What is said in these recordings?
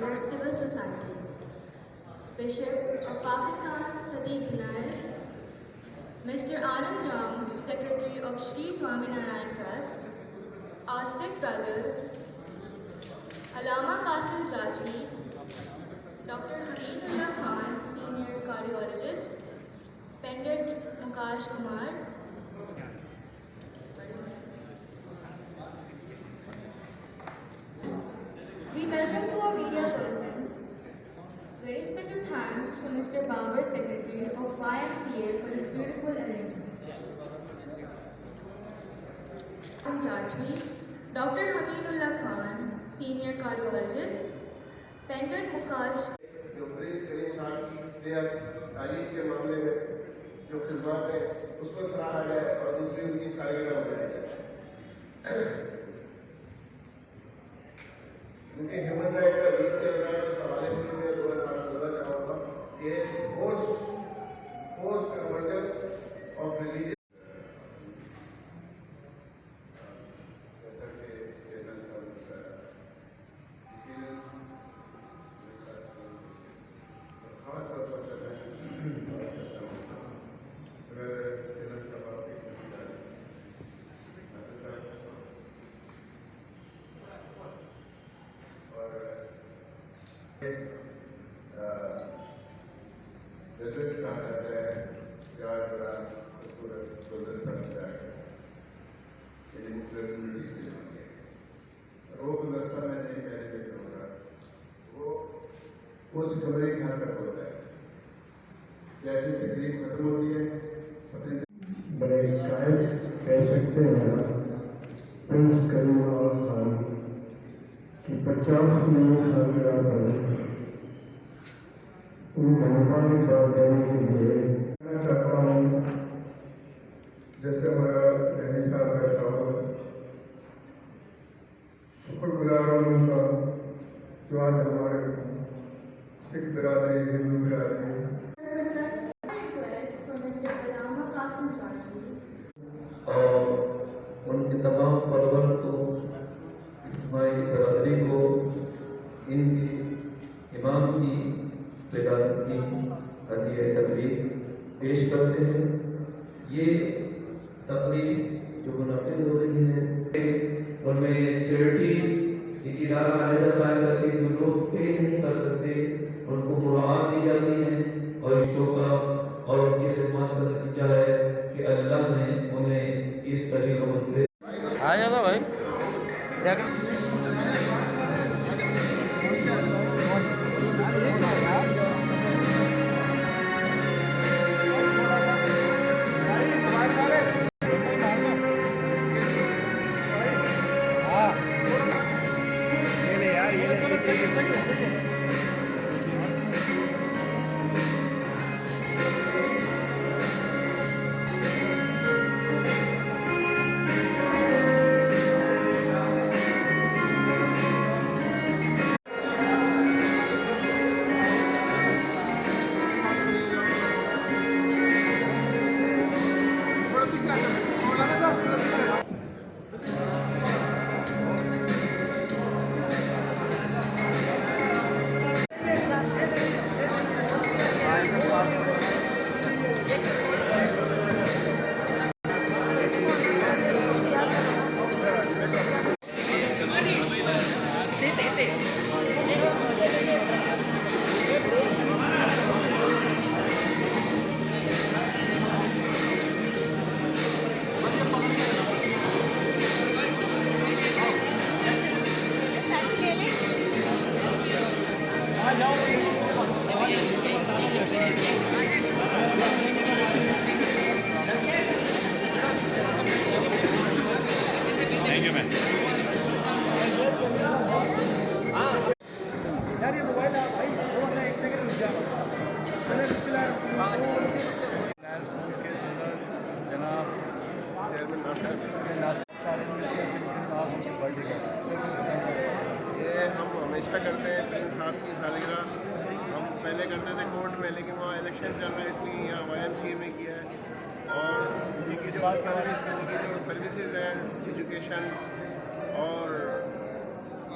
Charter Civil Society. Bishop of Pakistan Sadiq Naik, Mr. Anand Ram, Secretary of Sri Swaminarayan Trust, our Sikh brothers, Allama Qasim Jajmi, Dr. Hamidullah Khan, Senior Cardiologist, Pandit Mukesh Kumar. We welcome to our media persons. Very special thanks to Mr. Babar, Secretary of YMCA, for his beautiful arrangement. Jajmi, Dr. Hamidullah Khan, Senior Cardiologist, Pandit Mukesh. जो Prince करीम साहब की सेहत तालीम के मामले में जो खिदमत है उसको सराहा जाए और दूसरी उनकी सालगिरह मनाई जाए। क्योंकि ह्यूमन राइट का वीक चल रहा है, उस हवाले से मैं दो बात बोलना चाहूँगा कि पोस्ट कन्वर्जन ऑफ रिलीजन उस कमरे के हाथ तक होता है। जैसे तकलीफ खत्म होती है बड़े कायद कह सकते हैं प्रिंस करीम खान की 50वीं सालगिरह पर उनको मुबारकबाद देने के लिए मैं चाहता हूँ जैसे हमारा रहने साहब बैठा हुआ शुक्रगुजार हूँ उनका जो आज हमारे सिख बिरादरी हिंदू बिरादरी और उनके तमाम फॉलोअर्स को इस्माइली बरादरी को इनकी इमाम की विलादत की हदीए तकरीब पेश करते हैं। ये तकरीब जो मुनाफिद हो रही है उनमें चैरिटी एक इदारा अलग कायम करके जो लोग पे नहीं कर सकते उनको मुआवजा दी जाती है और इसको का और उनकी खिदमत का नतीजा है कि अल्लाह ने उन्हें इस तरीकों से आ जाना भाई क्या कर ये हम हमेशा करते हैं प्रिंस साहब की सालगिरह। हम पहले करते थे कोर्ट में, लेकिन वहाँ इलेक्शन चल रहा है इसलिए यहाँ YMCA में किया है। और उनकी जो सर्विसेज हैं, एजुकेशन और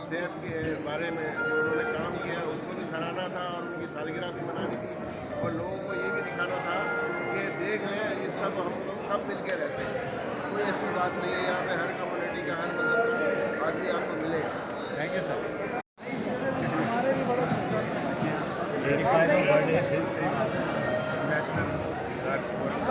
सेहत के बारे में जो उन्होंने काम किया सालगिरह भी मनानी थी और लोगों को ये भी दिखाना था कि देख लें ये सब हम लोग सब मिल के रहते हैं, कोई ऐसी बात नहीं है, यहाँ पे हर कम्युनिटी का हर मज़हब का आदमी आपको मिलेगा। Thank you sir. 25वां बर्थडे इंटरनेशनल गार्ड्स फोरम